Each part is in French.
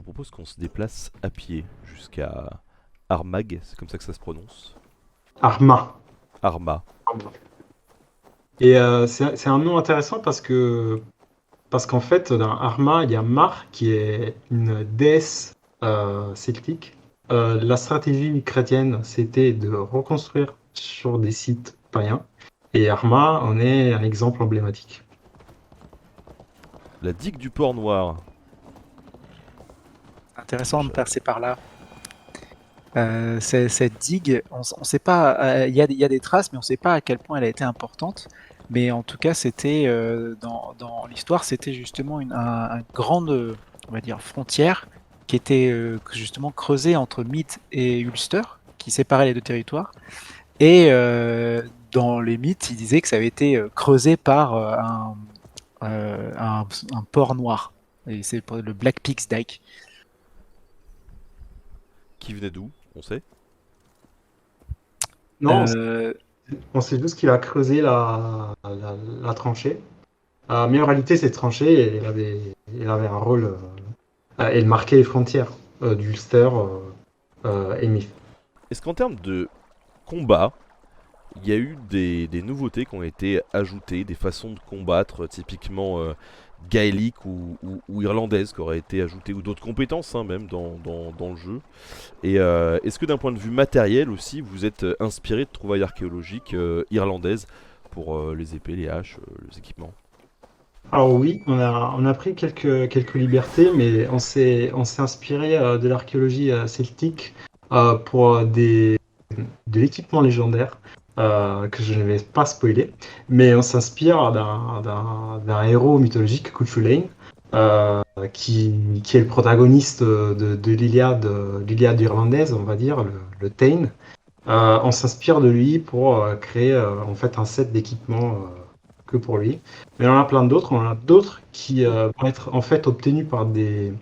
vous propose qu'on se déplace à pied jusqu'à Armagh, c'est comme ça que ça se prononce. Arma. Arma. Et c'est un nom intéressant parce qu'en fait, dans Arma, il y a Mar qui est une déesse celtique. La stratégie chrétienne, c'était de reconstruire sur des sites païens. Et Arma en est un exemple emblématique. La digue du port noir. Intéressant de Je- passer par là. Cette digue, on sait pas, il y a des traces, mais on ne sait pas à quel point elle a été importante. Mais en tout cas, c'était dans l'histoire, c'était justement une grande, on va dire, frontière qui était justement creusée entre Meath et Ulster, qui séparait les deux territoires. Et dans les mythes, ils disaient que ça avait été creusé par un port noir. Et c'est le Black Peaks Dyke. Qui venait d'où? On sait. Non, Euh, on sait juste qu'il a creusé la tranchée. Mais en réalité, cette tranchée, elle avait un rôle. Elle marquait les frontières d'Ulster et Meath. Est-ce qu'en termes de combat, il y a eu des nouveautés qui ont été ajoutées, des façons de combattre typiquement gaéliques ou irlandaises qui auraient été ajoutées, ou d'autres compétences hein, même dans le jeu. Et est-ce que d'un point de vue matériel aussi, vous êtes inspiré de trouvailles archéologiques irlandaises pour les épées, les haches, les équipements? Alors oui, on a pris quelques libertés, mais on s'est inspiré de l'archéologie celtique pour de l'équipement légendaire que je ne vais pas spoiler, mais on s'inspire d'un héros mythologique, Cuchulainn, qui est le protagoniste l'Iliade irlandaise, on va dire, le Táin. On s'inspire de lui pour créer en fait un set d'équipements que pour lui. Mais on en a plein d'autres. On en a d'autres qui vont être en fait obtenus par des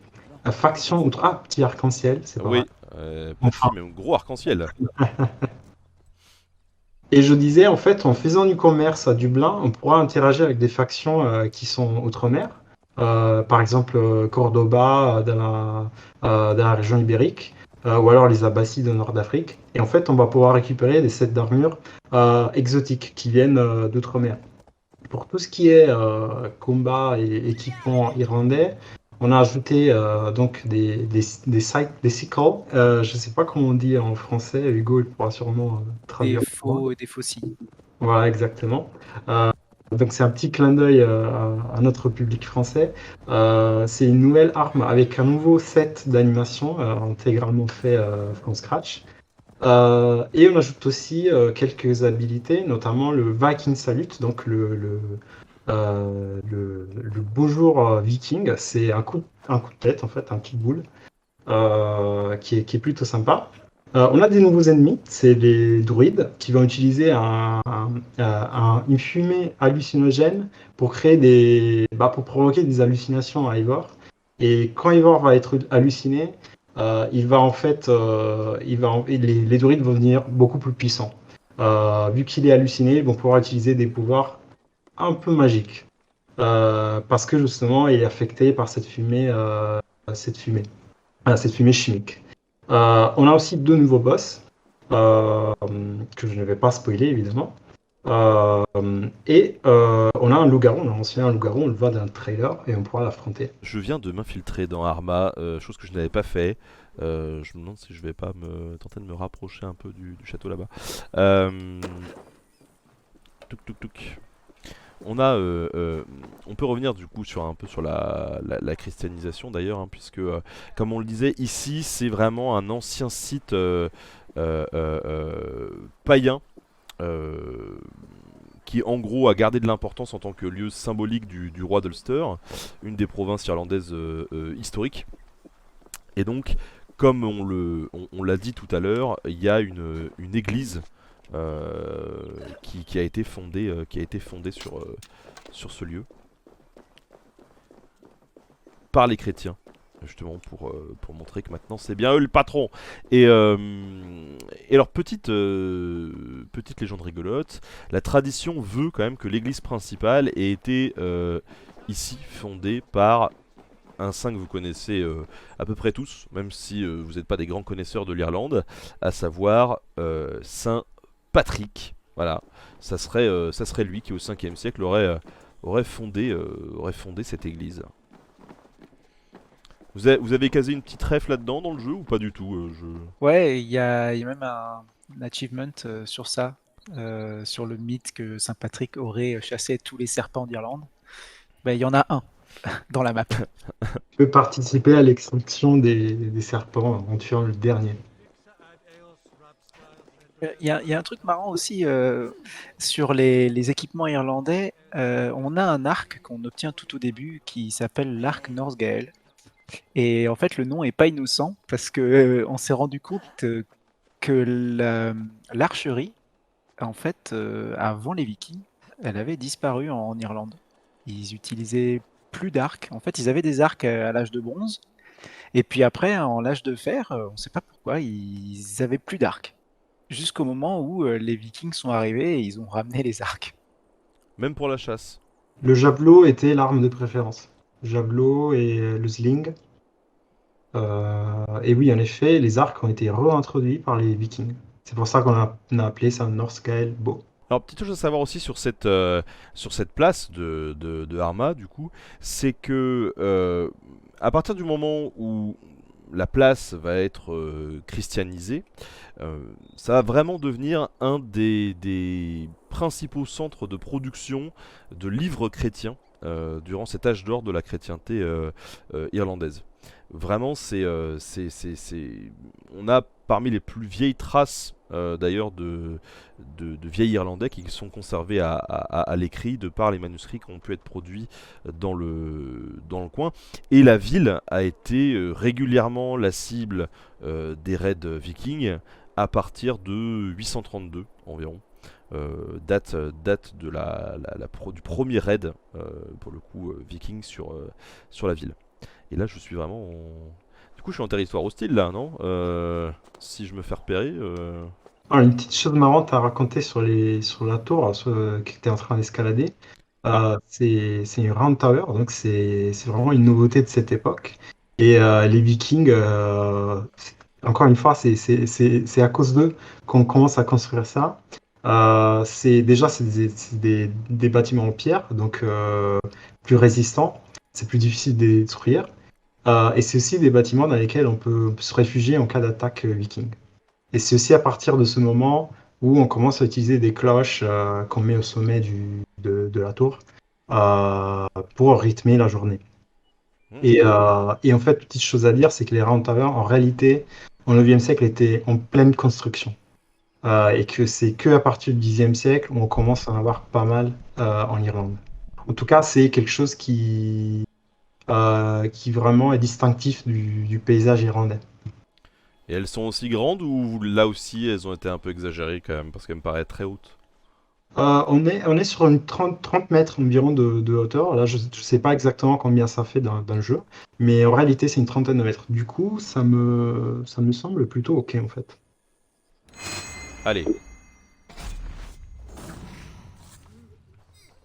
factions outre. Ah, petit arc-en-ciel, c'est pas mal. Oui, Enfin. petit même gros arc-en-ciel. Et je disais, en fait, en faisant du commerce à Dublin, on pourra interagir avec des factions qui sont outre-mer. Par exemple, Cordoba dans la région ibérique, ou alors les Abbassides au nord d'Afrique. Et en fait, on va pouvoir récupérer des sets d'armure exotiques qui viennent d'outre-mer. Pour tout ce qui est combat et équipement irlandais, on a ajouté donc des sickles. Je ne sais pas comment on dit en français. Hugo, il pourra sûrement traduire pour moi. des faucilles. Voilà, exactement. Euh, donc c'est un petit clin d'œil à notre public français. C'est une nouvelle arme avec un nouveau set d'animation intégralement fait from scratch. Et on ajoute aussi quelques habilités, notamment le Viking Salute, donc le beau jour viking. C'est un coup de tête, en fait, un petit boule, qui est plutôt sympa. On a des nouveaux ennemis, c'est les druides qui vont utiliser une fumée hallucinogène pour créer pour provoquer des hallucinations à Ivor. Et quand Ivor va être halluciné, il va en fait, les druides vont devenir beaucoup plus puissants. Vu qu'il est halluciné, ils vont pouvoir utiliser des pouvoirs un peu magiques. Parce que justement, il est affecté par cette fumée, cette fumée chimique. On a aussi deux nouveaux boss, euh, que je ne vais pas spoiler évidemment. Euh, on a un loup-garou, on a mentionné un loup-garou, on le voit dans le trailer et on pourra l'affronter. Je viens de m'infiltrer dans Arma, chose que je n'avais pas fait. Je me demande si je vais pas me tenter de me rapprocher un peu du château là-bas. Euh, Touc touc touc. On a, on peut revenir du coup sur un peu sur la christianisation d'ailleurs, hein, puisque comme on le disait ici, c'est vraiment un ancien site païen euh, qui en gros a gardé de l'importance en tant que lieu symbolique du roi d'Ulster, une des provinces irlandaises historiques. Et donc, comme on l'a dit tout à l'heure, il y a une église qui a été fondée sur ce lieu par les chrétiens, justement pour montrer que maintenant c'est bien eux le patron. Et, euh, et alors petite légende rigolote, la tradition veut quand même que l'église principale ait été ici fondée par un saint que vous connaissez à peu près tous, même si vous n'êtes pas des grands connaisseurs de l'Irlande, à savoir Saint Patrick. Voilà, ça serait lui qui au 5e siècle aurait fondé cette église. Vous avez casé une petite ref là-dedans dans le jeu ou pas du tout Ouais, il y a même un achievement sur ça, sur le mythe que Saint Patrick aurait chassé tous les serpents d'Irlande. Ben, il y en a un dans la map. Tu peux participer à l'extinction des serpents en tuant le dernier. Il y a un truc marrant aussi sur les équipements irlandais. On a un arc qu'on obtient tout au début qui s'appelle l'arc Northgale. Et en fait, le nom est pas innocent parce que on s'est rendu compte que l'archerie, en fait, avant les Vikings, elle avait disparu en Irlande. Ils utilisaient plus d'arcs. En fait, ils avaient des arcs à l'âge de bronze. Et puis après, en l'âge de fer, on ne sait pas pourquoi, ils avaient plus d'arcs. Jusqu'au moment où les Vikings sont arrivés et ils ont ramené les arcs. Même pour la chasse. Le javelot était l'arme de préférence. Javelot et le sling. Et oui, en effet, les arcs ont été réintroduits par les Vikings. C'est pour ça qu'on a appelé ça Northgale Bow. Alors, petite chose à savoir aussi sur cette place de Arma, du coup, c'est que à partir du moment où la place va être christianisée, ça va vraiment devenir un des principaux centres de production de livres chrétiens durant cet âge d'or de la chrétienté irlandaise. Vraiment, on a parmi les plus vieilles traces d'ailleurs de vieils irlandais qui sont conservés à l'écrit de par les manuscrits qui ont pu être produits dans le coin. Et la ville a été régulièrement la cible des raids vikings à partir de 832 environ. Date de du premier raid pour le coup viking sur la ville. Et là, je suis vraiment Du coup, je suis en territoire hostile là, non Si je me fais repérer. Alors, une petite chose marrante à raconter sur la tour qui était en train d'escalader. C'est une round tower, donc c'est vraiment une nouveauté de cette époque. Et les Vikings, encore une fois, c'est à cause d'eux qu'on commence à construire ça. C'est des bâtiments en pierre, donc plus résistants. C'est plus difficile de les détruire. Et c'est aussi des bâtiments dans lesquels on peut se réfugier en cas d'attaque viking. Et c'est aussi à partir de ce moment où on commence à utiliser des cloches qu'on met au sommet de la tour euh, pour rythmer la journée. Et en fait, petite chose à dire, c'est que les Round Towers, en réalité, au 9e siècle, étaient en pleine construction. Et que c'est que à partir du 10e siècle où on commence à en avoir pas mal en Irlande. En tout cas, c'est quelque chose qui vraiment est distinctif du paysage irlandais. Et elles sont aussi grandes ou là aussi elles ont été un peu exagérées quand même parce qu'elles me paraissent très hautes. On est sur une 30 mètres environ de hauteur. Là, je ne sais pas exactement combien ça fait dans le jeu, mais en réalité, c'est une trentaine de mètres. Du coup, ça me semble plutôt OK, en fait. Allez.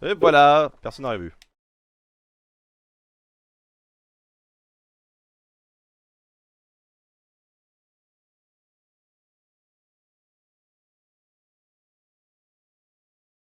Et voilà, personne n'a vu.